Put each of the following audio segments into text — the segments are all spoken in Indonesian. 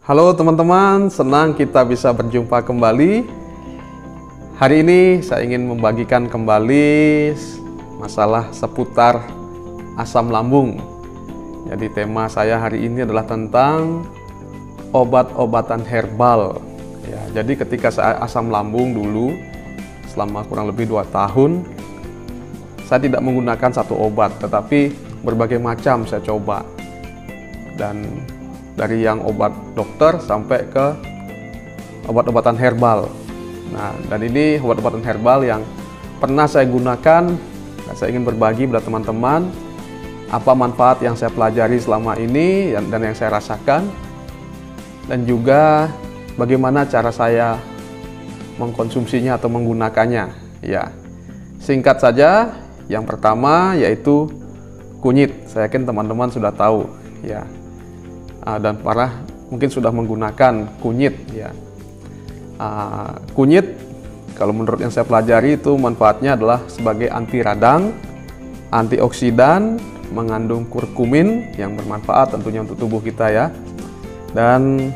Halo teman-teman, senang kita bisa berjumpa kembali. Hari ini saya ingin membagikan kembali masalah seputar asam lambung. Jadi tema saya hari ini adalah tentang obat-obatan herbal. Ya, jadi ketika saya asam lambung dulu, selama kurang lebih 2 tahun, saya tidak menggunakan satu obat, tetapi berbagai macam saya coba. Dan dari yang obat dokter sampai ke obat-obatan herbal. Nah, dan ini obat-obatan herbal yang pernah saya gunakan dan saya ingin berbagi pada teman-teman apa manfaat yang saya pelajari selama ini dan yang saya rasakan, dan juga bagaimana cara saya mengkonsumsinya atau menggunakannya. Ya, singkat saja, yang pertama yaitu kunyit. Saya yakin teman-teman sudah tahu, ya. Dan mungkin sudah menggunakan kunyit, ya. Kunyit, kalau menurut yang saya pelajari, itu manfaatnya adalah sebagai anti radang, antioksidan, mengandung kurkumin yang bermanfaat tentunya untuk tubuh kita, ya. Dan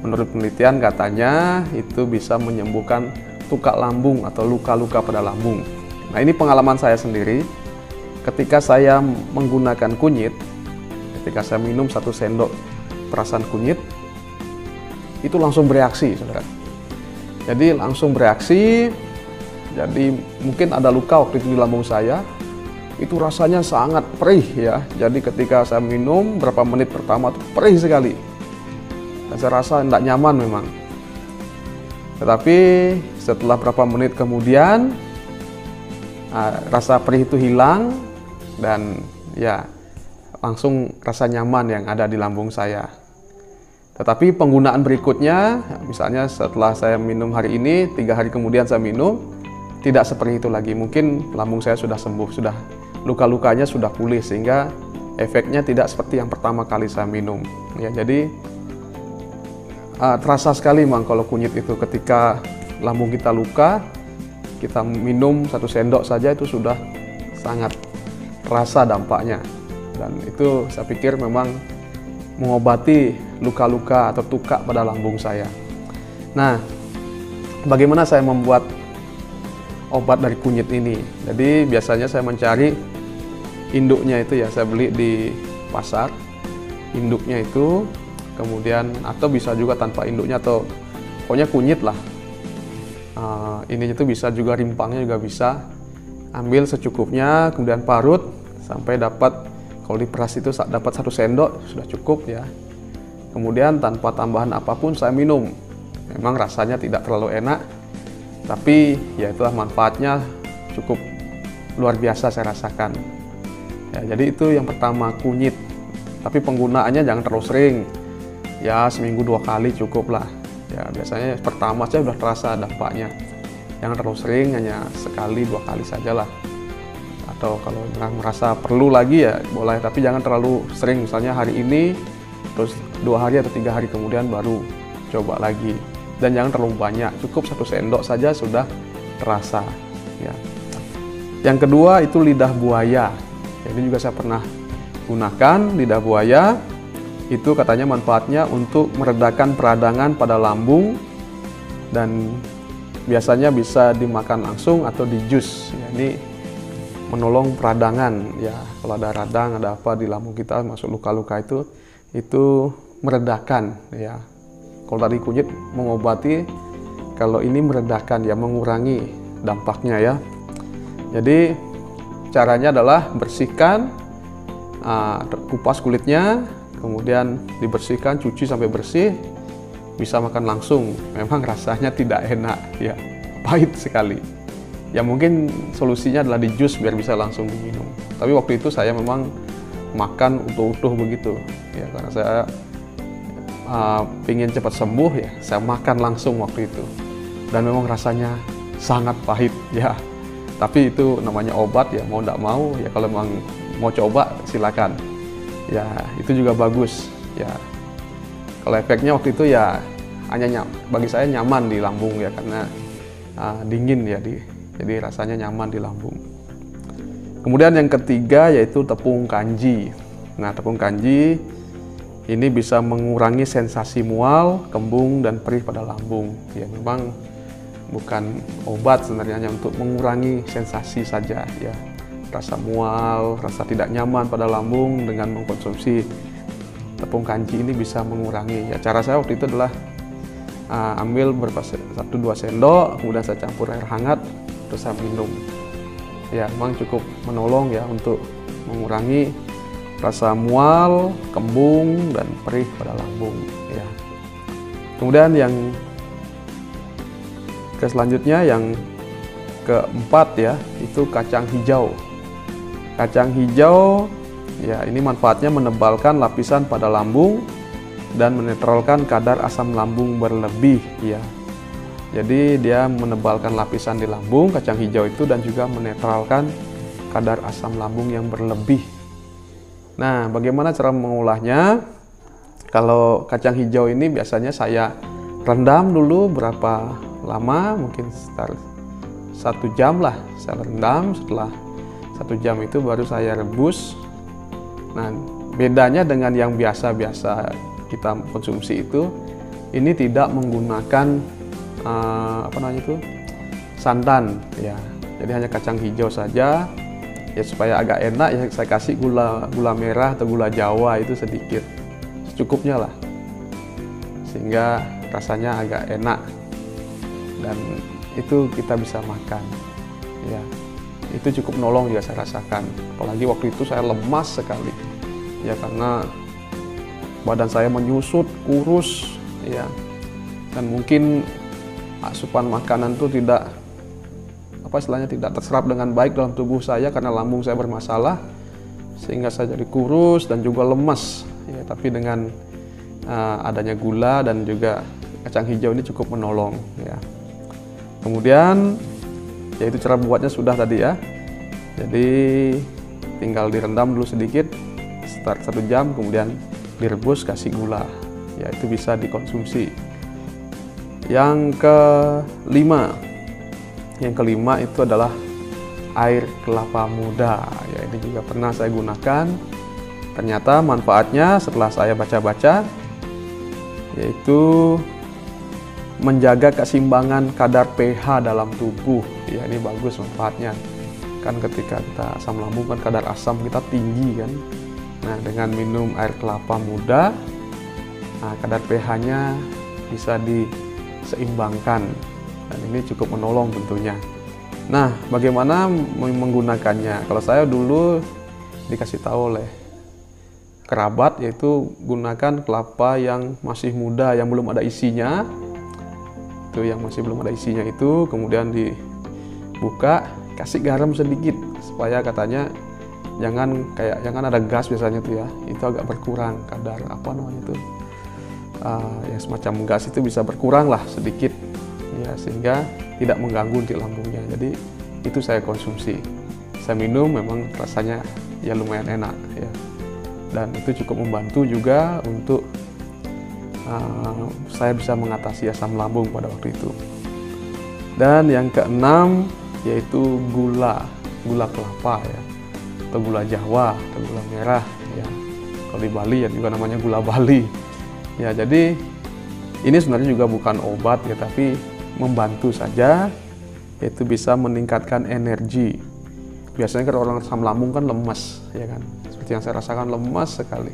menurut penelitian katanya itu bisa menyembuhkan tukak lambung atau luka-luka pada lambung. Nah, ini pengalaman saya sendiri. Ketika saya menggunakan kunyit, ketika saya minum 1 sendok perasan kunyit, itu langsung bereaksi, saudara. Jadi langsung bereaksi. Jadi mungkin ada luka waktu itu di lambung saya, itu rasanya sangat perih, ya. Jadi ketika saya minum berapa menit pertama itu perih sekali, dan saya rasa tidak nyaman memang. Tetapi setelah berapa menit kemudian rasa perih itu hilang, dan ya langsung rasa nyaman yang ada di lambung saya. Tetapi penggunaan berikutnya, misalnya setelah saya minum hari ini, 3 hari kemudian saya minum, tidak seperti itu lagi. Mungkin lambung saya sudah sembuh, sudah luka-lukanya sudah pulih, sehingga efeknya tidak seperti yang pertama kali saya minum. Ya, jadi terasa sekali memang kalau kunyit itu ketika lambung kita luka, kita minum 1 sendok saja itu sudah sangat terasa dampaknya. Dan itu saya pikir memang mengobati luka-luka atau tukak pada lambung saya. Nah, bagaimana saya membuat obat dari kunyit ini? Jadi biasanya saya mencari induknya itu, ya, saya beli di pasar induknya itu, kemudian atau bisa juga tanpa induknya, atau pokoknya kunyit lah. Ini itu bisa juga, rimpangnya juga bisa. Ambil secukupnya, kemudian parut sampai dapat, kalau diperas itu dapat 1 sendok sudah cukup, ya. Kemudian tanpa tambahan apapun saya minum. Memang rasanya tidak terlalu enak, tapi ya itulah manfaatnya, cukup luar biasa saya rasakan. Ya, jadi itu yang pertama, kunyit. Tapi penggunaannya jangan terlalu sering. Ya, seminggu 2 kali cukup lah. Ya, biasanya pertama saya sudah terasa dampaknya. Jangan terlalu sering, hanya sekali 2 kali sajalah. Atau kalau merasa perlu lagi, ya boleh, tapi jangan terlalu sering. Misalnya hari ini, terus 2 hari atau 3 hari kemudian baru coba lagi. Dan jangan terlalu banyak, cukup 1 sendok saja sudah terasa, ya. Yang kedua itu lidah buaya. Ini juga saya pernah gunakan lidah buaya. Itu katanya manfaatnya untuk meredakan peradangan pada lambung, dan biasanya bisa dimakan langsung atau di jus. Ya, ini menolong peradangan, ya. Kalau ada radang, ada apa di lambung kita, masuk luka-luka itu meredakan, ya. Kalau tadi kunyit mengobati, kalau ini meredakan, ya, mengurangi dampaknya, ya. Jadi caranya adalah bersihkan, kupas kulitnya, kemudian dibersihkan, cuci sampai bersih, bisa makan langsung. Memang rasanya tidak enak, ya, pahit sekali. Ya, mungkin solusinya adalah di jus biar bisa langsung diminum. Tapi waktu itu saya memang makan utuh-utuh begitu, ya, karena saya ingin cepat sembuh, ya. Saya makan langsung waktu itu, dan memang rasanya sangat pahit, ya. Tapi itu namanya obat, ya, mau tidak mau, ya. Kalau memang mau coba silakan, ya. Itu juga bagus, ya. Kalau efeknya waktu itu, ya, hanya bagi saya nyaman di lambung, ya, karena dingin, ya, jadi rasanya nyaman di lambung. Kemudian yang ketiga yaitu tepung kanji. Nah, tepung kanji ini bisa mengurangi sensasi mual, kembung, dan perih pada lambung. Ya, memang bukan obat sebenarnya, hanya untuk mengurangi sensasi saja ya. Rasa mual, rasa tidak nyaman pada lambung dengan mengkonsumsi tepung kanji ini bisa mengurangi. Ya, cara saya waktu itu adalah ambil 1-2 sendok, kemudian saya campur air hangat, terus saya minum. Ya, memang cukup menolong ya untuk mengurangi rasa mual, kembung, dan perih pada lambung ya. Kemudian yang selanjutnya, yang keempat ya, itu kacang hijau. Kacang hijau ya, ini manfaatnya menebalkan lapisan pada lambung dan menetralkan kadar asam lambung berlebih ya. Jadi dia menebalkan lapisan di lambung, kacang hijau itu, dan juga menetralkan kadar asam lambung yang berlebih. Nah, bagaimana cara mengolahnya? Kalau kacang hijau ini biasanya saya rendam dulu berapa lama, mungkin sekitar 1 jam lah. Saya rendam, setelah 1 jam itu baru saya rebus. Nah, bedanya dengan yang biasa-biasa kita konsumsi itu, ini tidak menggunakan santan ya. Jadi hanya kacang hijau saja. Ya, supaya agak enak ya, saya kasih gula merah atau gula Jawa itu sedikit, secukupnya lah, sehingga rasanya agak enak dan itu kita bisa makan ya. Itu cukup menolong juga saya rasakan, apalagi waktu itu saya lemas sekali ya, karena badan saya menyusut, kurus ya, dan mungkin asupan makanan itu tidak tidak terserap dengan baik dalam tubuh saya karena lambung saya bermasalah, sehingga saya jadi kurus dan juga lemas ya. Tapi dengan adanya gula dan juga kacang hijau ini cukup menolong ya. Kemudian yaitu cara buatnya sudah tadi ya, jadi tinggal direndam dulu sedikit sekitar 1 jam, kemudian direbus, kasih gula ya, itu bisa dikonsumsi. Yang kelima itu adalah air kelapa muda ya. Ini juga pernah saya gunakan. Ternyata manfaatnya setelah saya baca-baca, yaitu menjaga keseimbangan kadar pH dalam tubuh ya. Ini bagus manfaatnya, kan ketika kita asam lambung kan kadar asam kita tinggi kan. Nah, dengan minum air kelapa muda, kadar pH-nya bisa diseimbangkan. Dan ini cukup menolong tentunya. Nah, bagaimana menggunakannya? Kalau saya dulu dikasih tahu oleh kerabat, yaitu gunakan kelapa yang masih muda, yang belum ada isinya. Itu yang masih belum ada isinya itu, kemudian dibuka, kasih garam sedikit supaya katanya jangan ada gas biasanya tuh ya. Itu agak berkurang kadar ya semacam gas itu bisa berkurang lah sedikit. Ya, sehingga tidak mengganggu di lambungnya. Jadi itu saya konsumsi, saya minum, memang rasanya ya lumayan enak ya, dan itu cukup membantu juga untuk saya bisa mengatasi asam lambung pada waktu itu. Dan yang keenam yaitu gula kelapa ya, atau gula Jawa atau gula merah ya. Kalau di Bali ya juga namanya gula Bali ya. Jadi ini sebenarnya juga bukan obat ya, tapi membantu saja, yaitu bisa meningkatkan energi. Biasanya kalau orang asam lambung kan lemas ya kan, seperti yang saya rasakan, lemas sekali,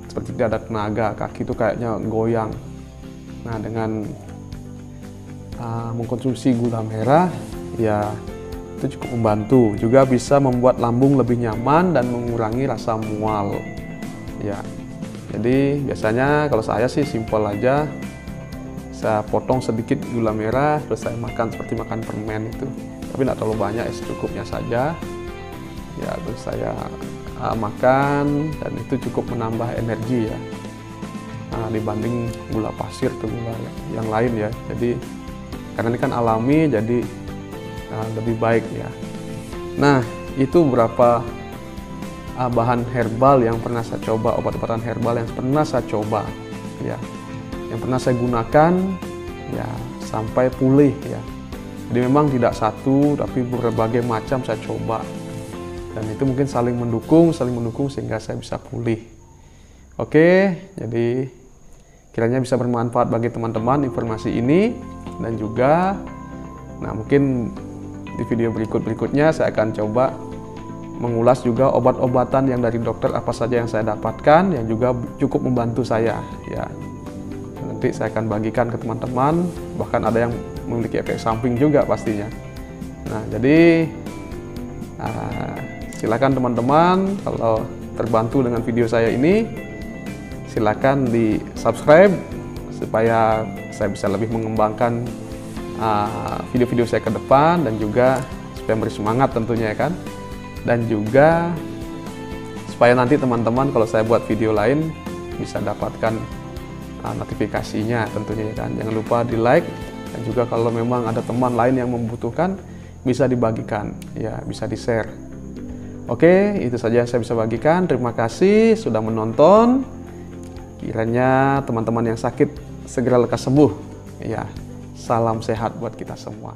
seperti tidak ada tenaga, kaki itu kayaknya goyang. Nah, dengan mengkonsumsi gula merah ya, itu cukup membantu, juga bisa membuat lambung lebih nyaman dan mengurangi rasa mual ya. Jadi biasanya kalau saya sih simpel aja, saya potong sedikit gula merah, terus saya makan seperti makan permen itu, tapi tidak terlalu banyak, secukupnya saja ya. Terus saya makan, dan itu cukup menambah energi ya, dibanding gula pasir atau gula yang lain ya. Jadi karena ini kan alami, jadi lebih baik ya. Nah, itu beberapa bahan herbal yang pernah saya coba, obat-obatan herbal yang pernah saya coba ya, yang pernah saya gunakan ya sampai pulih ya. Jadi memang tidak satu, tapi berbagai macam saya coba, dan itu mungkin saling mendukung sehingga saya bisa pulih. Oke, jadi kiranya bisa bermanfaat bagi teman-teman informasi ini, dan juga mungkin di video berikutnya saya akan coba mengulas juga obat-obatan yang dari dokter apa saja yang saya dapatkan yang juga cukup membantu saya ya. Nanti saya akan bagikan ke teman-teman, bahkan ada yang memiliki efek samping juga pastinya. Nah, jadi silakan teman-teman kalau terbantu dengan video saya ini, silakan di subscribe supaya saya bisa lebih mengembangkan video-video saya ke depan, dan juga supaya beri semangat tentunya ya kan, dan juga supaya nanti teman-teman kalau saya buat video lain bisa dapatkan notifikasinya tentunya ya kan. Jangan lupa di like, dan juga kalau memang ada teman lain yang membutuhkan bisa dibagikan ya, bisa di share. Oke, itu saja yang saya bisa bagikan. Terima kasih sudah menonton. Kiranya teman-teman yang sakit segera lekas sembuh ya. Salam sehat buat kita semua.